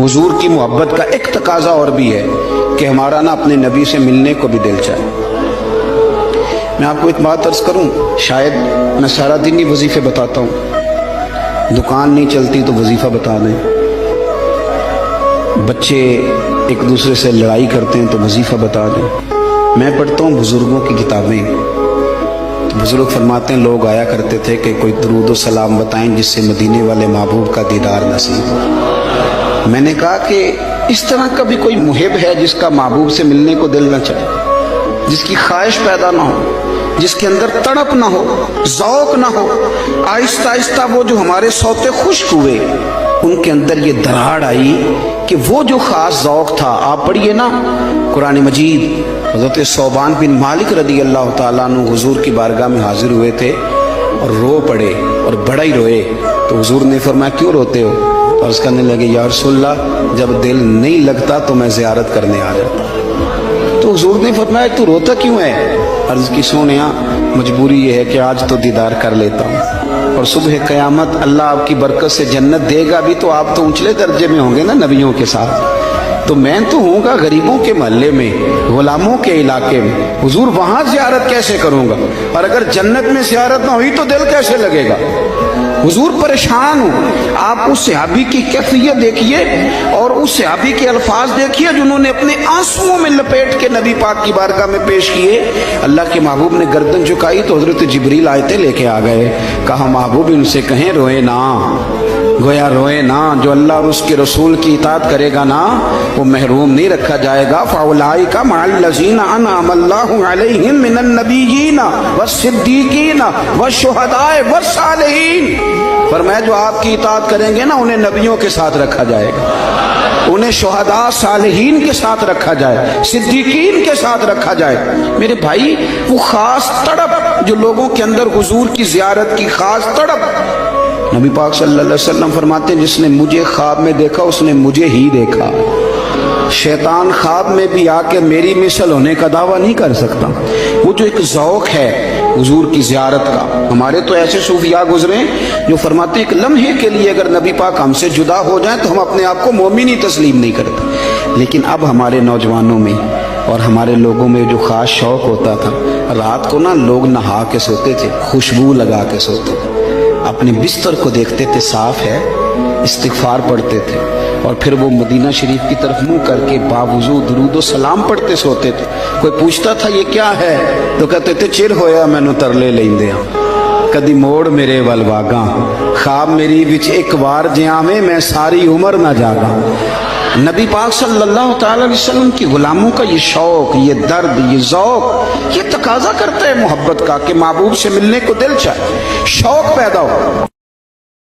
हुजूर की मोहब्बत का एक तकाजा और भी है कि हमारा ना अपने नबी से मिलने को भी दिल चाहे। मैं आपको एक बात अर्ज करूं, शायद मैं सारा दिन ही वजीफे बताता हूं, दुकान नहीं चलती तो वजीफा बता दें, बच्चे एक दूसरे से लड़ाई करते हैं तो वजीफा बता दें। मैं पढ़ता हूँ बुजुर्गों की किताबें, तो बुजुर्ग फरमाते हैं लोग आया करते थे कि कोई दरूद व सलाम बताएं जिससे मदीने वाले महबूब का दीदार नसीब हो। मैंने कहा कि इस तरह का भी कोई मुहिब है जिसका महबूब से मिलने को दिल न चाहे, जिसकी ख्वाहिश पैदा ना हो, जिसके अंदर तड़प ना हो, ज़ौक़ ना हो। आहिस्ता आहिस्ता वो जो हमारे सौते खुश्क हुए उनके अंदर ये दरार आई कि वो जो खास ज़ौक़ था, आप पढ़िए ना कुरान मजीद, हज़रत सौबान बिन मालिक रदी अल्लाह ताला अन्हु हुजूर की बारगाह में हाजिर हुए थे और रो पड़े और बड़ा ही रोए। तो हुजूर ने फरमाया क्यों रोते हो? और उसका कहने लगे या रसूलल्लाह जब दिल नहीं लगता तो मैं ज़ियारत करने आ जाता। तो हुजूर ने फरमाया तू रोता क्यों है? अर्ज़ की सोनिया मजबूरी ये है कि आज तो दीदार कर लेता हूँ और सुबह क़यामत अल्लाह आपकी बरकत से जन्नत देगा भी तो आप तो ऊंचले दर्जे में होंगे ना नबियों के साथ, तो मैं तो हूँगा गरीबों के महल्ले में, गुलामों के इलाके में, हुजूर वहां ज़ियारत कैसे करूँगा? और अगर जन्नत में ज़ियारत ना हुई तो दिल कैसे लगेगा? हुजूर परेशान हो। आप उस सहाबी की कैफियत देखिए और उस सहाबी के अल्फाज देखिए जिन्होंने अपने आंसुओं में लपेट के नबी पाक की बारगाह में पेश किए। अल्लाह के महबूब ने गर्दन झुकाई तो हजरत जिब्रील आयते लेके आ गए। कहा महबूब इनसे कहें रोए ना, गोया रोए ना, जो अल्लाह और उसके रसूल की इताअत करेगा ना वो महरूम नहीं रखा जाएगा। फ़उलाइका मअल्लज़ीना अनअम अल्लाहु अलैहिम मिनन नबिय्यीना वस्सिद्दीक़ीना वश्शुहदाए वस्सालिहीन। फरमाया जो आपकी इताअत करेंगे ना उन्हें नबियों के साथ रखा जाएगा, उन्हें शुहदा सालिहीन के साथ रखा जाए, सिद्दीकीन के साथ रखा जाए। मेरे भाई वो खास तड़प जो लोगों के अंदर हुजूर की ज़ियारत की खास तड़प, नबी पाक सल्लल्लाहु अलैहि वसल्लम फरमाते हैं जिसने मुझे ख्वाब में देखा उसने मुझे ही देखा। शैतान ख्वाब में भी आके मेरी मिसल होने का दावा नहीं कर सकता। वो जो एक ज़ौक़ है हुजूर की ज़ियारत का, हमारे तो ऐसे सूफिया गुजरे जो फरमाते हैं एक लम्हे के लिए अगर नबी पाक हमसे जुदा हो जाए तो हम अपने आप को मोमिन ही तस्लीम नहीं करते। लेकिन अब हमारे नौजवानों में और हमारे लोगों में जो खास शौक़ होता था, रात को ना लोग नहा के सोते थे, खुशबू लगा के सोते थे, अपने बिस्तर को देखते थे साफ है, इस्तिग़फ़ार पढ़ते थे और फिर वो मदीना शरीफ की तरफ मुंह करके बावजूद दुरूद सलाम पढ़ते सोते थे। कोई पूछता था ये क्या है तो कहते थे चिर होया मैनू तरले लेंदे कदी मोड़ मेरे वल वागा, ख्वाब मेरी विच एक बार जियावे मैं सारी उम्र ना जागा। नबी पाक सल्लल्लाहु अलैहि वसल्लम की गुलामों का ये शौक़, ये दर्द, ये ज़ौक़, ये तकाजा करता है मोहब्बत का कि महबूब से मिलने को दिल चाहे, शौक़ पैदा हो।